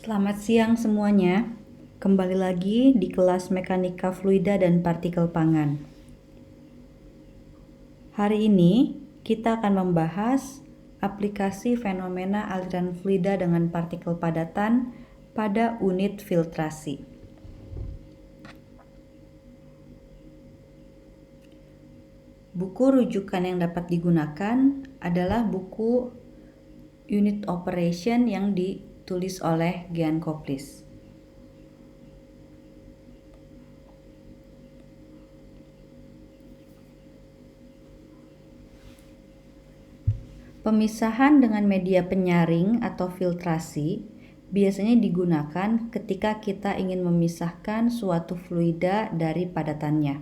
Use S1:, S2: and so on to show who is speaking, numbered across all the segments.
S1: Selamat siang semuanya. Kembali lagi di kelas Mekanika Fluida dan Partikel Pangan. Hari ini kita akan membahas aplikasi fenomena aliran fluida dengan partikel padatan pada unit filtrasi. Buku rujukan yang dapat digunakan adalah buku Unit Operation yang ditulis oleh Giancoplis. Pemisahan dengan media penyaring atau filtrasi biasanya digunakan ketika kita ingin memisahkan suatu fluida dari padatannya.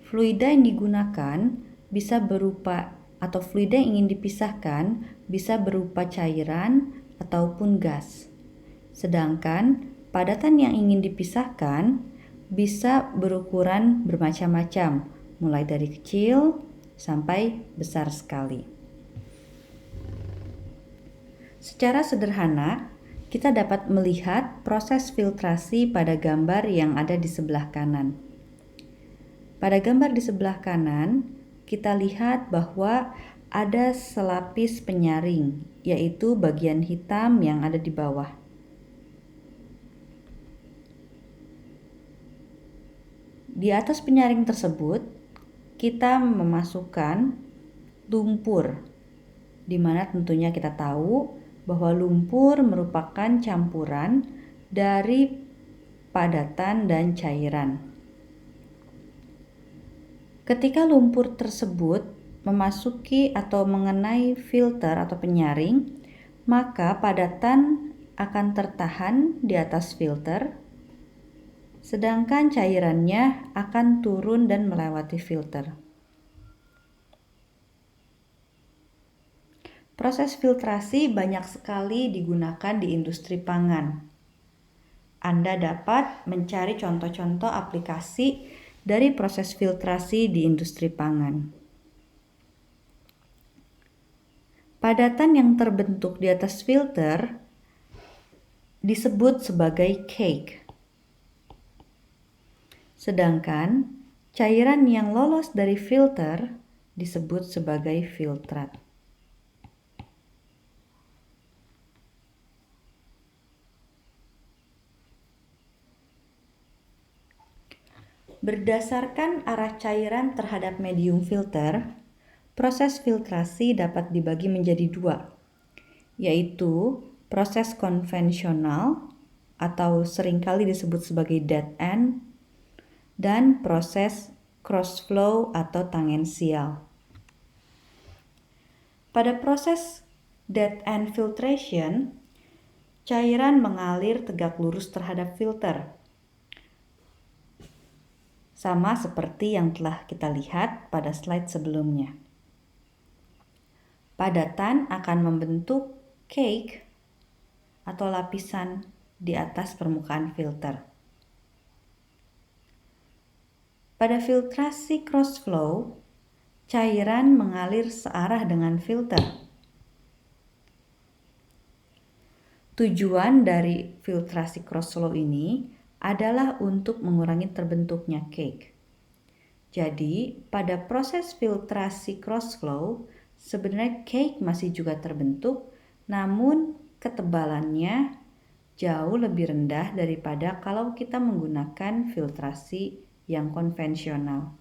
S1: Fluida yang digunakan bisa berupa atau fluida yang ingin dipisahkan bisa berupa cairan ataupun gas. Sedangkan padatan yang ingin dipisahkan bisa berukuran bermacam-macam, mulai dari kecil sampai besar sekali. Secara sederhana, kita dapat melihat proses filtrasi pada gambar yang ada di sebelah kanan. Pada gambar di sebelah kanan, kita lihat bahwa ada selapis penyaring, yaitu bagian hitam yang ada di bawah. Di atas penyaring tersebut, kita memasukkan lumpur, di mana tentunya kita tahu bahwa lumpur merupakan campuran dari padatan dan cairan. Ketika lumpur tersebut memasuki atau mengenai filter atau penyaring, maka padatan akan tertahan di atas filter, sedangkan cairannya akan turun dan melewati filter. Proses filtrasi banyak sekali digunakan di industri pangan. Anda dapat mencari contoh-contoh aplikasi dari proses filtrasi di industri pangan. Padatan yang terbentuk di atas filter disebut sebagai cake. Sedangkan cairan yang lolos dari filter disebut sebagai filtrat. Berdasarkan arah cairan terhadap medium filter, proses filtrasi dapat dibagi menjadi dua, yaitu proses konvensional atau seringkali disebut sebagai dead end, dan proses cross flow atau tangensial. Pada proses dead end filtration, cairan mengalir tegak lurus terhadap filter, sama seperti yang telah kita lihat pada slide sebelumnya. Padatan akan membentuk cake atau lapisan di atas permukaan filter. Pada filtrasi cross flow, cairan mengalir searah dengan filter. Tujuan dari filtrasi cross flow ini adalah untuk mengurangi terbentuknya cake. Jadi, pada proses filtrasi cross flow, sebenarnya cake masih juga terbentuk, namun ketebalannya jauh lebih rendah daripada kalau kita menggunakan filtrasi yang konvensional.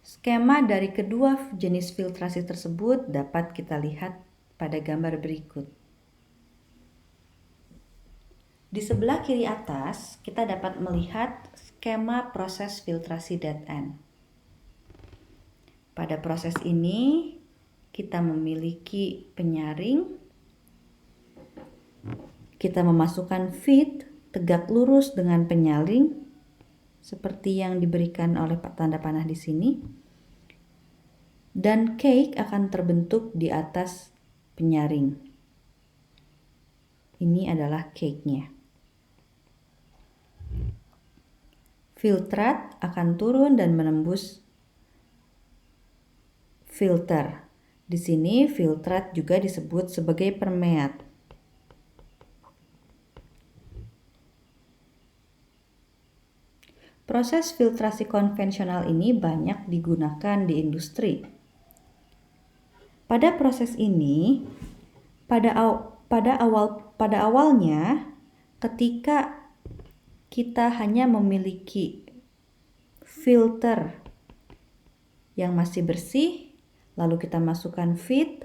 S1: Skema dari kedua jenis filtrasi tersebut dapat kita lihat pada gambar berikut. Di sebelah kiri atas, kita dapat melihat skema proses filtrasi dead end. Pada proses ini, kita memiliki penyaring, kita memasukkan feed tegak lurus dengan penyaring, seperti yang diberikan oleh tanda panah di sini, dan cake akan terbentuk di atas penyaring. Ini adalah cake-nya. Filtrat akan turun dan menembus filter. Di sini filtrat juga disebut sebagai permeat. Proses filtrasi konvensional ini banyak digunakan di industri. Pada proses ini, pada awalnya, ketika kita hanya memiliki filter yang masih bersih, lalu kita masukkan feed,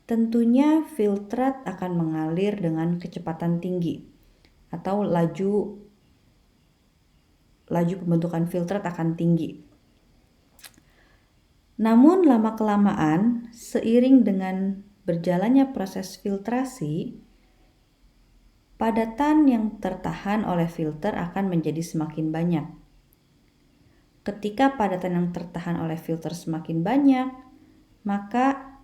S1: tentunya filtrat akan mengalir dengan kecepatan tinggi atau laju pembentukan filtrat akan tinggi. Namun lama-kelamaan, seiring dengan berjalannya proses filtrasi, padatan yang tertahan oleh filter akan menjadi semakin banyak. Ketika padatan yang tertahan oleh filter semakin banyak, maka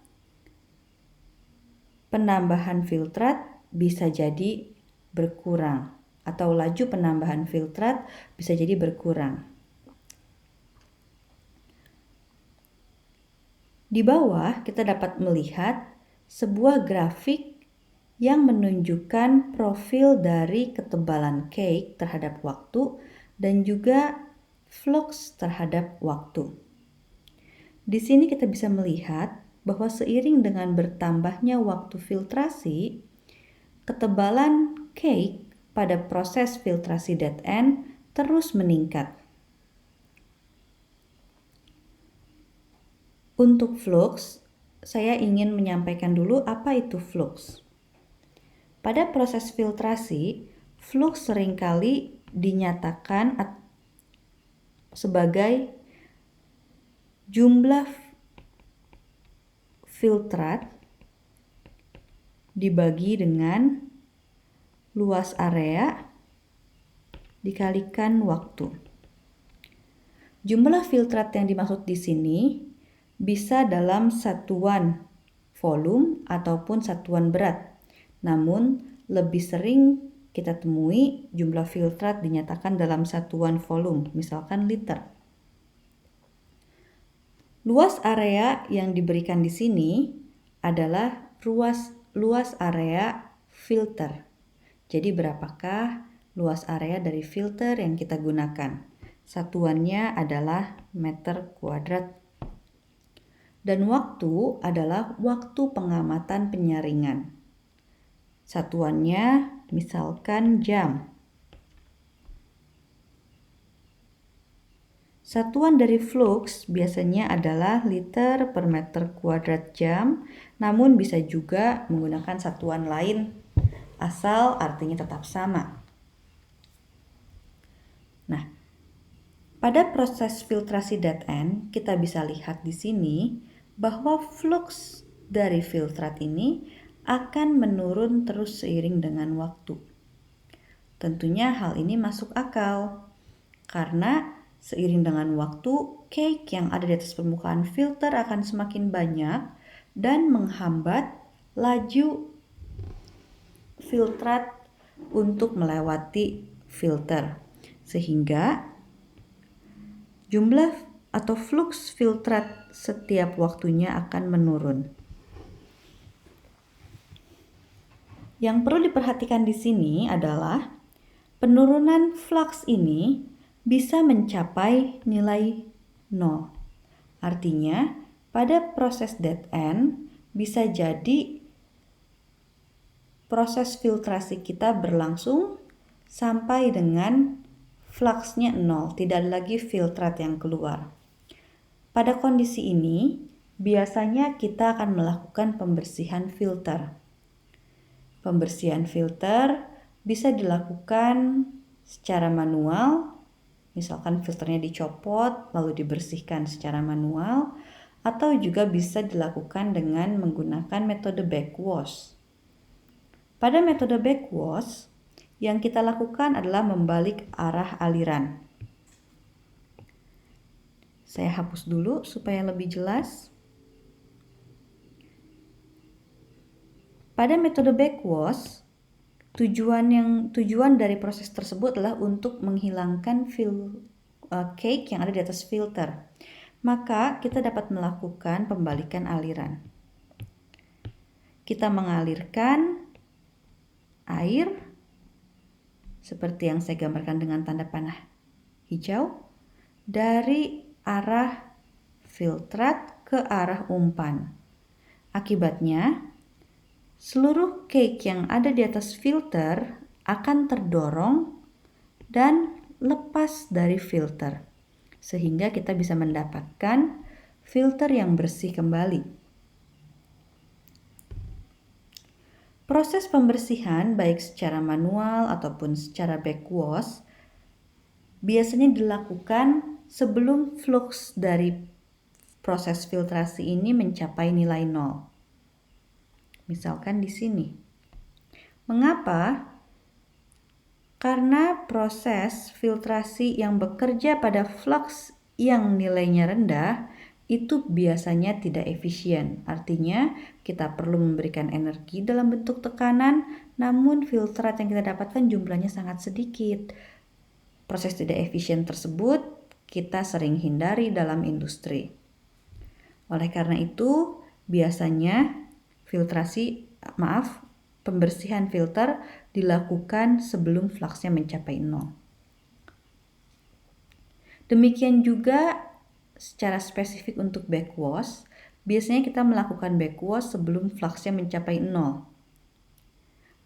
S1: penambahan filtrat bisa jadi berkurang atau laju penambahan filtrat bisa jadi berkurang. Di bawah kita dapat melihat sebuah grafik yang menunjukkan profil dari ketebalan cake terhadap waktu dan juga flux terhadap waktu. Di sini kita bisa melihat bahwa seiring dengan bertambahnya waktu filtrasi, ketebalan cake pada proses filtrasi dead end terus meningkat. Untuk flux, saya ingin menyampaikan dulu apa itu flux. Pada proses filtrasi, flux seringkali dinyatakan sebagai jumlah filtrat dibagi dengan luas area dikalikan waktu. Jumlah filtrat yang dimaksud di sini bisa dalam satuan volume ataupun satuan berat. Namun, lebih sering kita temui jumlah filtrat dinyatakan dalam satuan volume, misalkan liter. Luas area yang diberikan di sini adalah luas area filter. Jadi berapakah luas area dari filter yang kita gunakan? Satuannya adalah meter kuadrat. Dan waktu adalah waktu pengamatan penyaringan. Satuannya misalkan jam. Satuan dari flux biasanya adalah liter per meter kuadrat jam, namun bisa juga menggunakan satuan lain asal artinya tetap sama. Nah, pada proses filtrasi dead end, kita bisa lihat di sini bahwa flux dari filtrat ini akan menurun terus seiring dengan waktu. Tentunya hal ini masuk akal, karena seiring dengan waktu, cake yang ada di atas permukaan filter akan semakin banyak dan menghambat laju filtrat untuk melewati filter. Sehingga jumlah atau flux filtrat setiap waktunya akan menurun. Yang perlu diperhatikan di sini adalah penurunan flux ini bisa mencapai nilai 0. Artinya, pada proses dead end bisa jadi proses filtrasi kita berlangsung sampai dengan fluxnya 0, tidak ada lagi filtrat yang keluar. Pada kondisi ini, biasanya kita akan melakukan pembersihan filter. Pembersihan filter bisa dilakukan secara manual, misalkan filternya dicopot lalu dibersihkan secara manual, atau juga bisa dilakukan dengan menggunakan metode backwash. Pada metode backwash, yang kita lakukan adalah membalik arah aliran. Saya hapus dulu supaya lebih jelas. Pada metode backwash, tujuan dari proses tersebut adalah untuk menghilangkan cake yang ada di atas filter. Maka kita dapat melakukan pembalikan aliran. Kita mengalirkan air seperti yang saya gambarkan dengan tanda panah hijau. dari arah filtrat ke arah umpan. Akibatnya, seluruh cake yang ada di atas filter akan terdorong dan lepas dari filter, sehingga kita bisa mendapatkan filter yang bersih kembali. Proses pembersihan baik secara manual ataupun secara backwash biasanya dilakukan sebelum flux dari proses filtrasi ini mencapai nilai 0. Misalkan di sini. Mengapa? Karena proses filtrasi yang bekerja pada flux yang nilainya rendah itu biasanya tidak efisien. Artinya kita perlu memberikan energi dalam bentuk tekanan, namun filtrat yang kita dapatkan jumlahnya sangat sedikit. Proses tidak efisien tersebut kita sering hindari dalam industri. Oleh karena itu, biasanya pembersihan filter dilakukan sebelum fluxnya mencapai 0. Demikian juga secara spesifik untuk backwash, biasanya kita melakukan backwash sebelum fluxnya mencapai 0.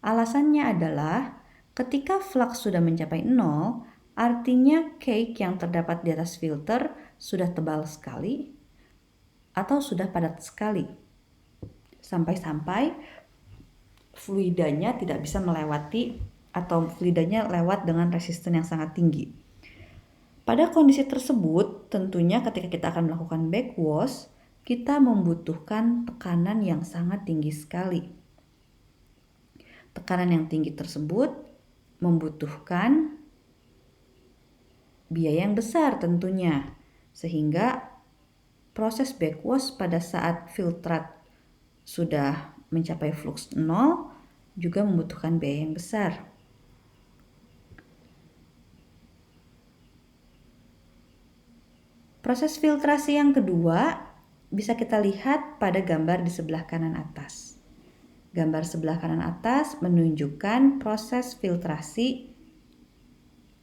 S1: Alasannya adalah ketika flux sudah mencapai 0, artinya cake yang terdapat di atas filter sudah tebal sekali atau sudah padat sekali. Sampai-sampai fluidanya tidak bisa melewati atau fluidanya lewat dengan resisten yang sangat tinggi. Pada kondisi tersebut, tentunya ketika kita akan melakukan backwash, kita membutuhkan tekanan yang sangat tinggi sekali. Tekanan yang tinggi tersebut membutuhkan biaya yang besar tentunya, sehingga proses backwash pada saat filtrat sudah mencapai flux 0 juga membutuhkan biaya yang besar. Proses filtrasi yang kedua bisa kita lihat pada gambar di sebelah kanan atas. Gambar sebelah kanan atas menunjukkan proses filtrasi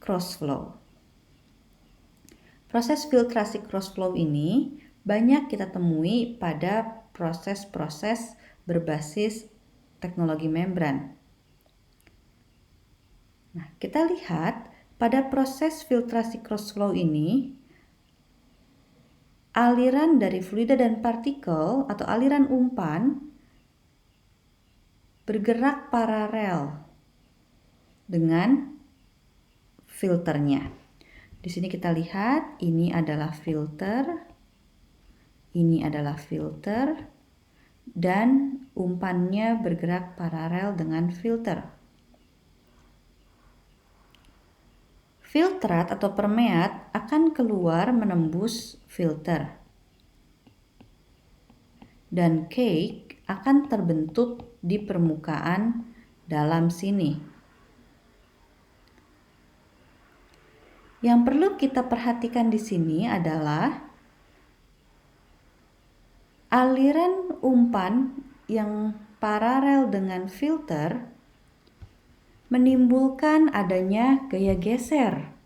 S1: crossflow. Proses filtrasi crossflow ini banyak kita temui pada proses-proses berbasis teknologi membran. Nah, kita lihat pada proses filtrasi crossflow ini, aliran dari fluida dan partikel atau aliran umpan bergerak paralel dengan filternya. Di sini kita lihat ini adalah filter, dan umpannya bergerak paralel dengan filter. Filtrat atau permeat akan keluar menembus filter, dan cake akan terbentuk di permukaan dalam sini. Yang perlu kita perhatikan di sini adalah aliran umpan yang paralel dengan filter menimbulkan adanya gaya geser.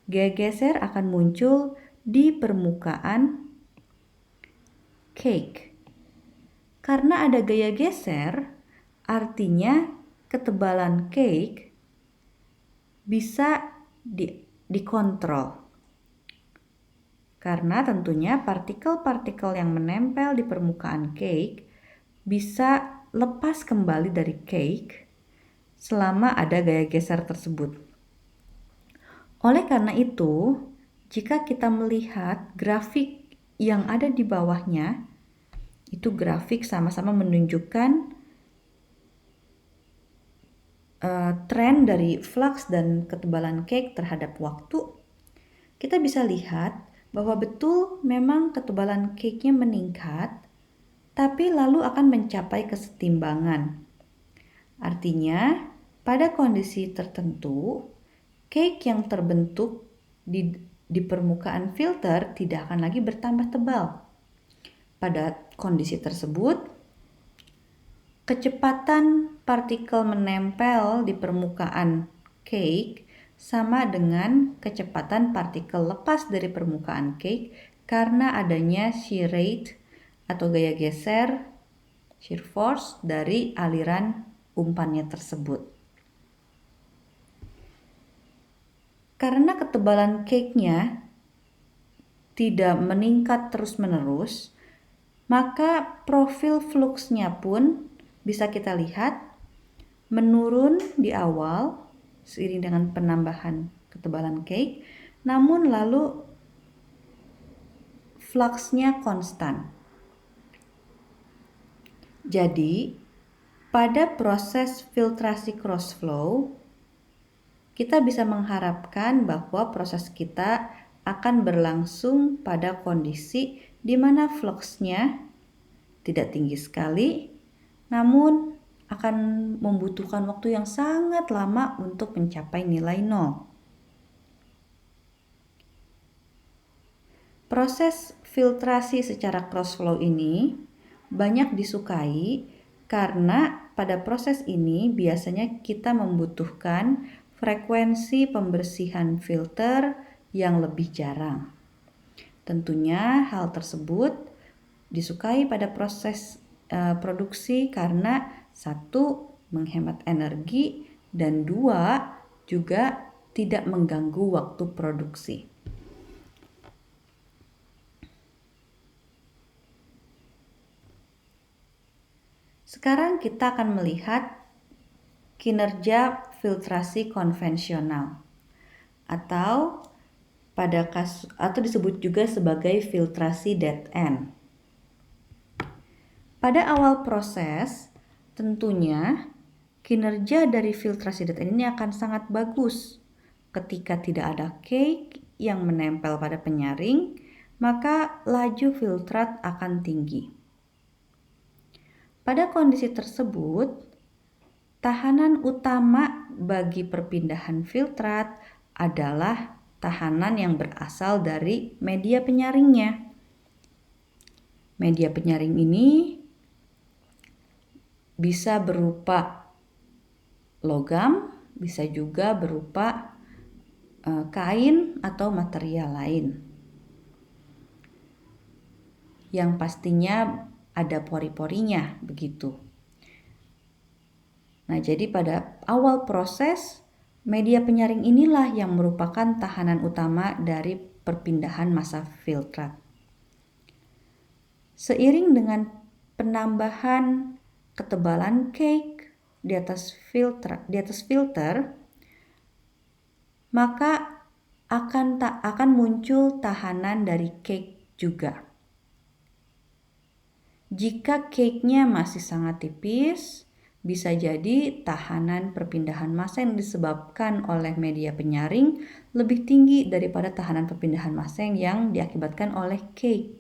S1: Gaya geser akan muncul di permukaan cake. Karena ada gaya geser, artinya ketebalan cake bisa dikontrol. Karena tentunya partikel-partikel yang menempel di permukaan cake bisa lepas kembali dari cake selama ada gaya geser tersebut. Oleh karena itu, jika kita melihat grafik yang ada di bawahnya, itu grafik sama-sama menunjukkan tren dari flux dan ketebalan cake terhadap waktu. Kita bisa lihat bahwa betul memang ketebalan cake-nya meningkat, tapi lalu akan mencapai kesetimbangan. Artinya, pada kondisi tertentu, cake yang terbentuk di permukaan filter tidak akan lagi bertambah tebal. Pada kondisi tersebut, kecepatan partikel menempel di permukaan cake sama dengan kecepatan partikel lepas dari permukaan cake karena adanya shear rate atau gaya geser shear force dari aliran umpannya tersebut. Karena ketebalan cake-nya tidak meningkat terus-menerus, maka profil fluxnya pun bisa kita lihat menurun di awal seiring dengan penambahan ketebalan cake, namun lalu fluxnya konstan. Jadi, pada proses filtrasi cross flow, kita bisa mengharapkan bahwa proses kita akan berlangsung pada kondisi di mana fluxnya tidak tinggi sekali, namun akan membutuhkan waktu yang sangat lama untuk mencapai nilai 0. Proses filtrasi secara cross flow ini banyak disukai karena pada proses ini biasanya kita membutuhkan frekuensi pembersihan filter yang lebih jarang. Tentunya hal tersebut disukai pada proses produksi karena satu, menghemat energi, dan dua, juga tidak mengganggu waktu produksi. Sekarang kita akan melihat kinerja filtrasi konvensional atau disebut juga sebagai filtrasi dead end. Pada awal proses, tentunya kinerja dari filtrasi dead end ini akan sangat bagus. Ketika tidak ada cake yang menempel pada penyaring, maka laju filtrat akan tinggi. Pada kondisi tersebut, tahanan utama bagi perpindahan filtrat adalah tahanan yang berasal dari media penyaringnya. Media penyaring ini bisa berupa logam, bisa juga berupa kain atau material lain. Yang pastinya ada pori-porinya, begitu. Nah, jadi pada awal proses, media penyaring inilah yang merupakan tahanan utama dari perpindahan massa filtrat. Seiring dengan penambahan ketebalan cake di atas filter, maka akan muncul tahanan dari cake juga. Jika cake-nya masih sangat tipis, bisa jadi tahanan perpindahan massa yang disebabkan oleh media penyaring lebih tinggi daripada tahanan perpindahan massa yang diakibatkan oleh cake.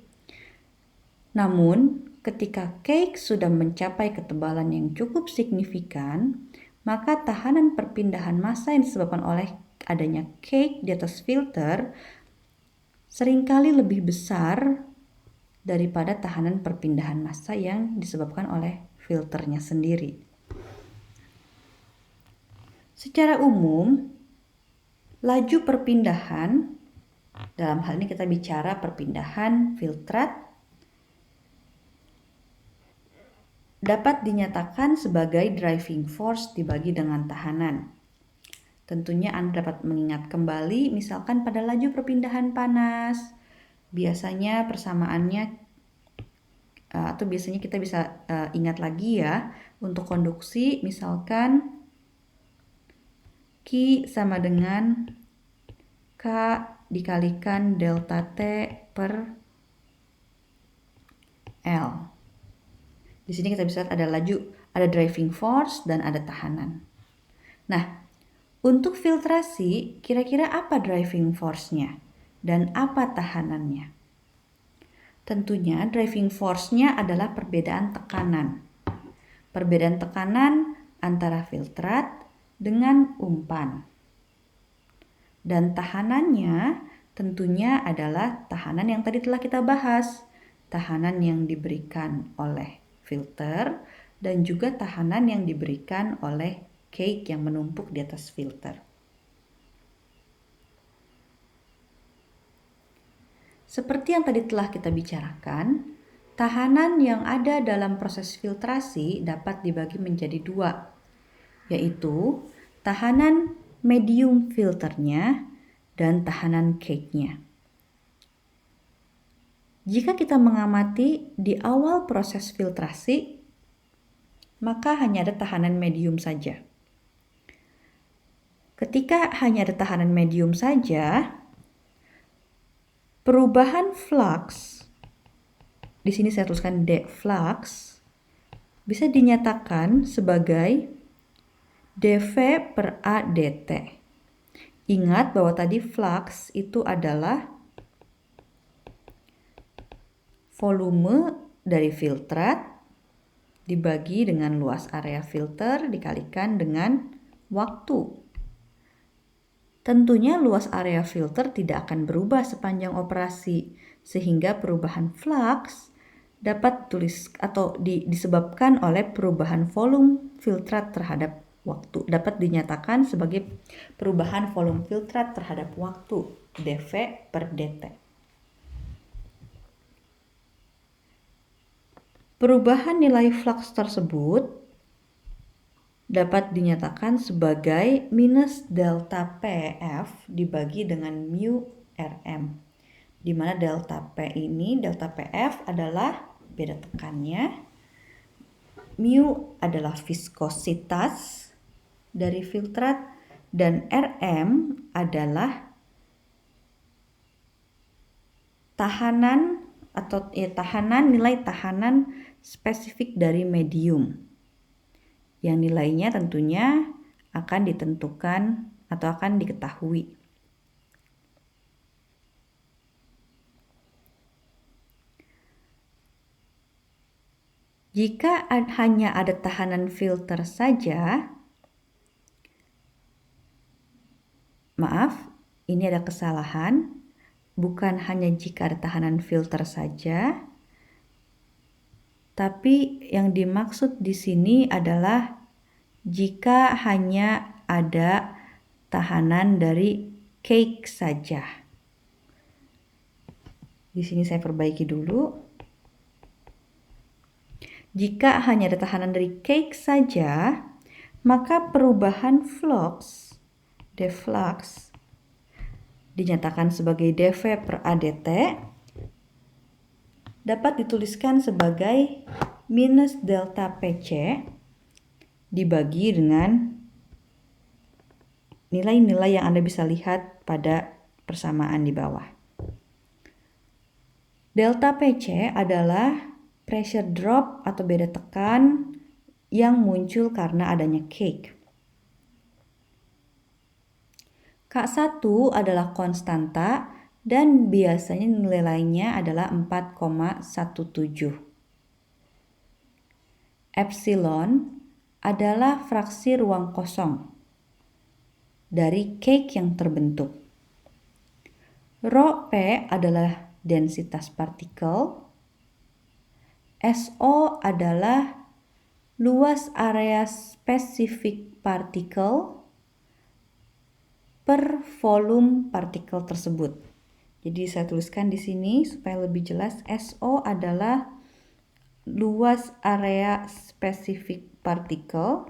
S1: Namun, ketika cake sudah mencapai ketebalan yang cukup signifikan, maka tahanan perpindahan massa yang disebabkan oleh adanya cake di atas filter seringkali lebih besar daripada tahanan perpindahan massa yang disebabkan oleh filternya sendiri. Secara umum, laju perpindahan, dalam hal ini kita bicara perpindahan filtrat, dapat dinyatakan sebagai driving force dibagi dengan tahanan. Tentunya Anda dapat mengingat kembali misalkan pada laju perpindahan panas, biasanya persamaannya atau biasanya kita bisa ingat lagi ya, untuk konduksi misalkan Q sama dengan K dikalikan delta T per L. Di sini kita bisa lihat ada laju, ada driving force, dan ada tahanan. Nah, untuk filtrasi, kira-kira apa driving force-nya dan apa tahanannya? Tentunya driving force-nya adalah perbedaan tekanan. Perbedaan tekanan antara filtrat dengan umpan. Dan tahanannya tentunya adalah tahanan yang tadi telah kita bahas. Tahanan yang diberikan oleh filter dan juga tahanan yang diberikan oleh cake yang menumpuk di atas filter. Seperti yang tadi telah kita bicarakan, tahanan yang ada dalam proses filtrasi dapat dibagi menjadi dua, yaitu tahanan medium filternya dan tahanan cake-nya. Jika kita mengamati di awal proses filtrasi, maka hanya ada tahanan medium saja. Ketika hanya ada tahanan medium saja, perubahan flux, di sini saya tuliskan D flux, bisa dinyatakan sebagai dV per A dt. Ingat bahwa tadi flux itu adalah volume dari filtrat dibagi dengan luas area filter dikalikan dengan waktu. Tentunya luas area filter tidak akan berubah sepanjang operasi, sehingga perubahan flux dapat disebabkan oleh perubahan volume filtrat terhadap waktu. Dapat dinyatakan sebagai perubahan volume filtrat terhadap waktu, dV per dt. Perubahan nilai flux tersebut dapat dinyatakan sebagai minus delta PF dibagi dengan mu Rm, di mana delta PF adalah beda tekannya, mu adalah viskositas dari filtrat, dan Rm adalah nilai tahanan spesifik dari medium, yang nilainya tentunya akan ditentukan atau akan diketahui. Jika hanya ada tahanan filter saja, maaf, ini ada kesalahan. Bukan hanya jika ada tahanan filter saja, tapi yang dimaksud di sini adalah jika hanya ada tahanan dari cake saja. Di sini saya perbaiki dulu. Jika hanya ada tahanan dari cake saja, maka perubahan flux, deflux, dinyatakan sebagai dV per A dt, dapat dituliskan sebagai minus delta PC dibagi dengan nilai-nilai yang Anda bisa lihat pada persamaan di bawah. Delta PC adalah pressure drop atau beda tekan yang muncul karena adanya cake. K1 adalah konstanta dan biasanya nilainya adalah 4,17. Epsilon adalah fraksi ruang kosong dari cake yang terbentuk. Rho P adalah densitas partikel. SO adalah luas area spesifik partikel per volume partikel tersebut. Jadi saya tuliskan di sini supaya lebih jelas, SO adalah luas area spesifik partikel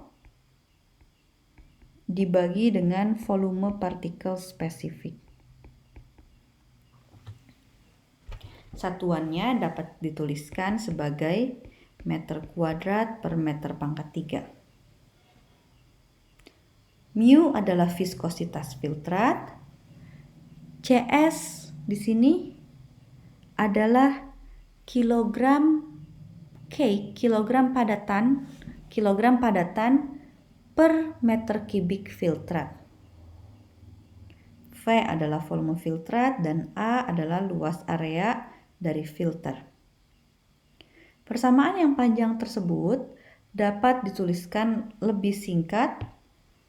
S1: dibagi dengan volume partikel spesifik. Satuannya dapat dituliskan sebagai meter kuadrat per meter pangkat 3. Mu adalah viskositas filtrat. CS di sini adalah kilogram cake, kilogram padatan per meter kubik filtrat. V adalah volume filtrat dan A adalah luas area dari filter. Persamaan yang panjang tersebut dapat dituliskan lebih singkat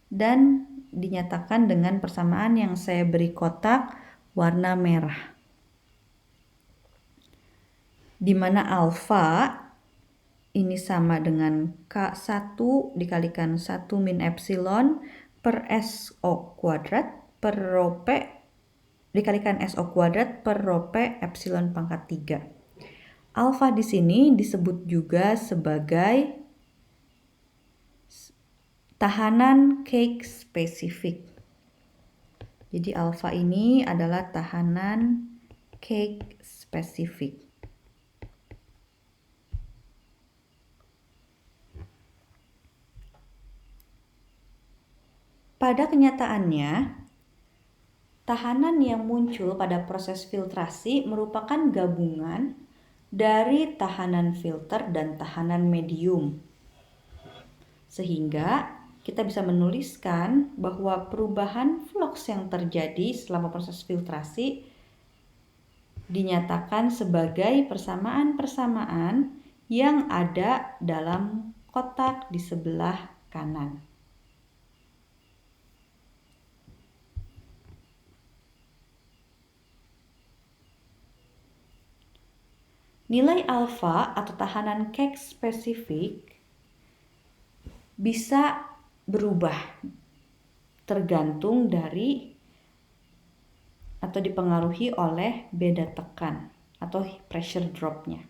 S1: dan dinyatakan dengan persamaan yang saya beri kotak warna merah, di mana alfa ini sama dengan K1 dikalikan 1 min epsilon per SO kuadrat per rho P dikalikan SO kuadrat per rho P epsilon pangkat 3. Alfa di sini disebut juga sebagai tahanan cake spesifik. Jadi alfa ini adalah tahanan cake spesifik. Pada kenyataannya, tahanan yang muncul pada proses filtrasi merupakan gabungan dari tahanan filter dan tahanan medium. Sehingga kita bisa menuliskan bahwa perubahan flux yang terjadi selama proses filtrasi dinyatakan sebagai persamaan-persamaan yang ada dalam kotak di sebelah kanan. Nilai alfa atau tahanan cake spesifik bisa berubah tergantung dari atau dipengaruhi oleh beda tekan atau pressure drop-nya.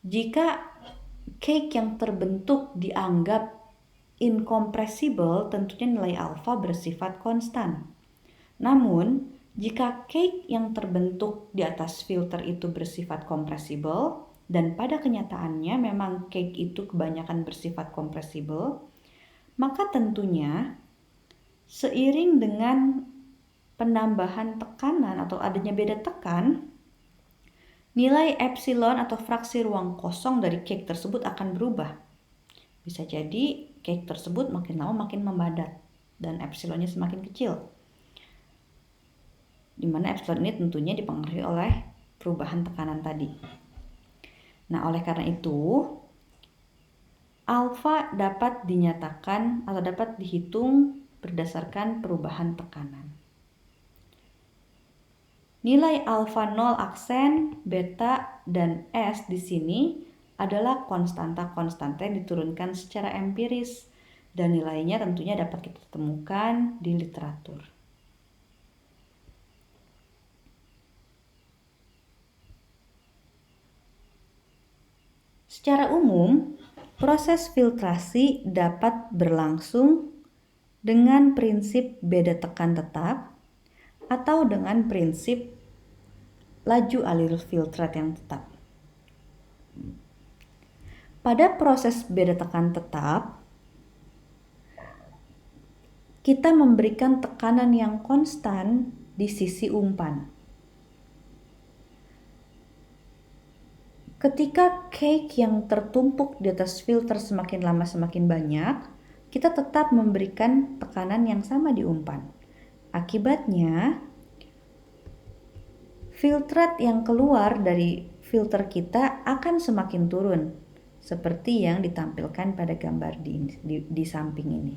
S1: Jika cake yang terbentuk dianggap incompressible, tentunya nilai alfa bersifat konstan. Namun, jika cake yang terbentuk di atas filter itu bersifat compressible, dan pada kenyataannya memang cake itu kebanyakan bersifat compressible, maka tentunya seiring dengan penambahan tekanan atau adanya beda tekan, nilai epsilon atau fraksi ruang kosong dari cake tersebut akan berubah. Bisa jadi cake tersebut makin lama makin memadat dan epsilonnya semakin kecil. Di mana epsilon ini tentunya dipengaruhi oleh perubahan tekanan tadi. Nah, oleh karena itu, alfa dapat dinyatakan atau dapat dihitung berdasarkan perubahan tekanan. Nilai alfa 0 aksen, beta, dan S di sini adalah konstanta-konstanta yang diturunkan secara empiris dan nilainya tentunya dapat kita temukan di literatur. Secara umum, proses filtrasi dapat berlangsung dengan prinsip beda tekan tetap atau dengan prinsip laju alir filtrat yang tetap. Pada proses beda tekan tetap, kita memberikan tekanan yang konstan di sisi umpan. Ketika cake yang tertumpuk di atas filter semakin lama semakin banyak, kita tetap memberikan tekanan yang sama di umpan. Akibatnya, filtrat yang keluar dari filter kita akan semakin turun, seperti yang ditampilkan pada gambar di samping ini.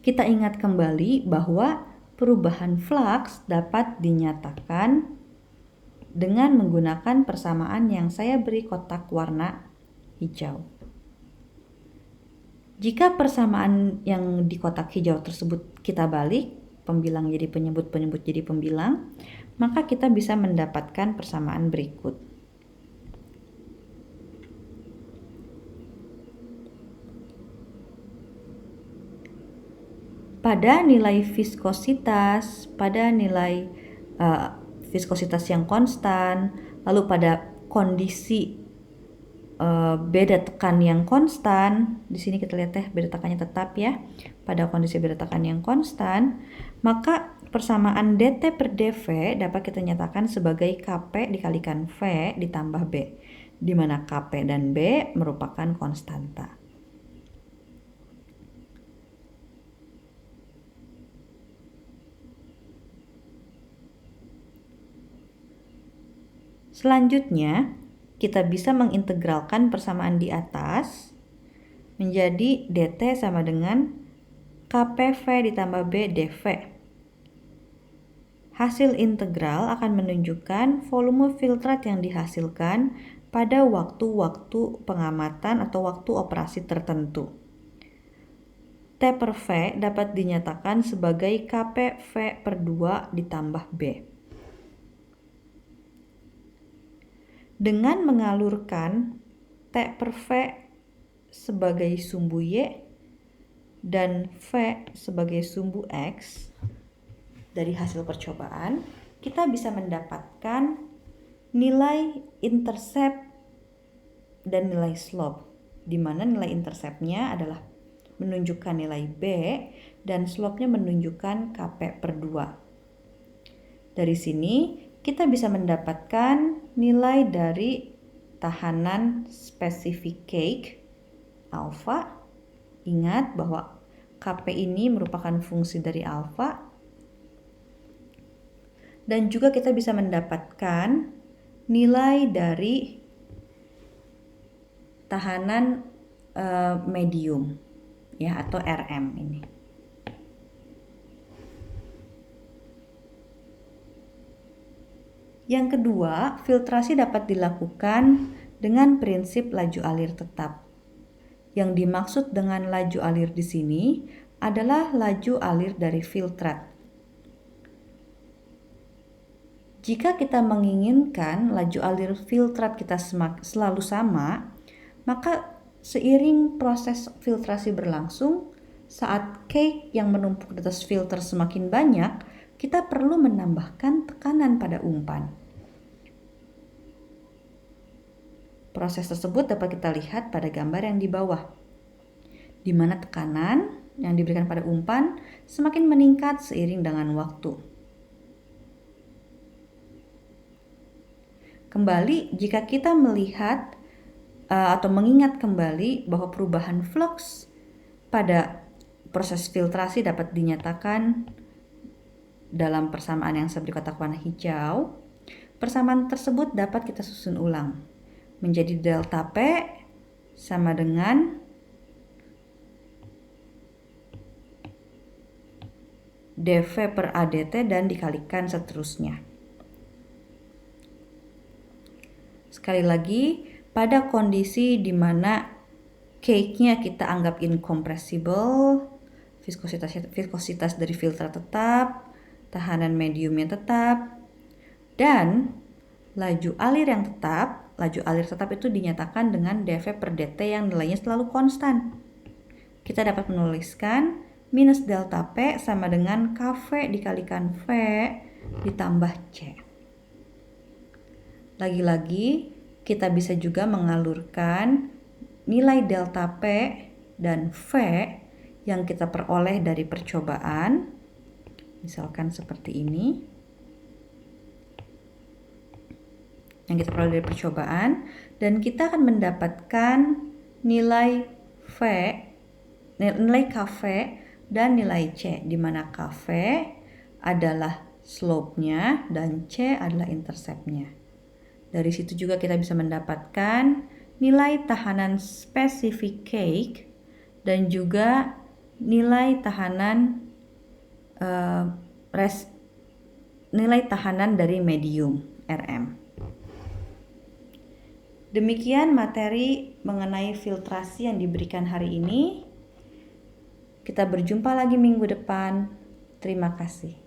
S1: Kita ingat kembali bahwa perubahan flux dapat dinyatakan dengan menggunakan persamaan yang saya beri kotak warna hijau. Jika persamaan yang di kotak hijau tersebut kita balik, pembilang jadi penyebut, penyebut jadi pembilang, maka kita bisa mendapatkan persamaan berikut. Pada nilai viskositas, pada nilai viskositas yang konstan, lalu pada kondisi beda tekan yang konstan, di sini kita lihat beda tekannya tetap ya, pada kondisi beda tekan yang konstan, maka persamaan dt per dv dapat kita nyatakan sebagai Kp dikalikan V ditambah B, di mana Kp dan B merupakan konstanta. Selanjutnya, kita bisa mengintegralkan persamaan di atas menjadi dt sama dengan Kpv ditambah B dv. Hasil integral akan menunjukkan volume filtrat yang dihasilkan pada waktu-waktu pengamatan atau waktu operasi tertentu. T per V dapat dinyatakan sebagai Kp V per 2 ditambah B. Dengan mengalurkan T per V sebagai sumbu Y dan V sebagai sumbu X dari hasil percobaan, kita bisa mendapatkan nilai intercept dan nilai slope, di mana nilai interceptnya adalah menunjukkan nilai B dan slope-nya menunjukkan Kp per 2. Dari sini kita bisa mendapatkan nilai dari tahanan spesifik cake alfa. Ingat bahwa Kp ini merupakan fungsi dari alfa. Dan juga kita bisa mendapatkan nilai dari tahanan medium ya, atau RM ini. Yang kedua, filtrasi dapat dilakukan dengan prinsip laju alir tetap. Yang dimaksud dengan laju alir di sini adalah laju alir dari filtrat. Jika kita menginginkan laju alir filtrat kita selalu sama, maka seiring proses filtrasi berlangsung, saat cake yang menumpuk di atas filter semakin banyak, kita perlu menambahkan tekanan pada umpan. Proses tersebut dapat kita lihat pada gambar yang di bawah, di mana tekanan yang diberikan pada umpan semakin meningkat seiring dengan waktu. Kembali, jika kita melihat atau mengingat kembali bahwa perubahan flux pada proses filtrasi dapat dinyatakan dalam persamaan yang saya beri kotak warna hijau. Persamaan tersebut dapat kita susun ulang menjadi delta P sama dengan dV per ADT dan dikalikan seterusnya. Sekali lagi, pada kondisi di mana cake-nya kita anggap incompressible, viskositas dari filter tetap, tahanan mediumnya tetap, dan laju alir yang tetap. Laju alir tetap itu dinyatakan dengan dV per dt yang nilainya selalu konstan. Kita dapat menuliskan minus delta P sama dengan Kv dikalikan V ditambah C. Lagi-lagi, kita bisa juga mengalurkan nilai delta P dan V yang kita peroleh dari percobaan. Misalkan seperti ini. Yang kita peroleh dari percobaan. Dan kita akan mendapatkan nilai V, nilai Kv dan nilai C, di mana Kv adalah slope-nya dan C adalah intercept-nya. Dari situ juga kita bisa mendapatkan nilai tahanan spesifik cake dan juga nilai tahanan nilai tahanan dari medium RM. Demikian materi mengenai filtrasi yang diberikan hari ini. Kita berjumpa lagi minggu depan. Terima kasih.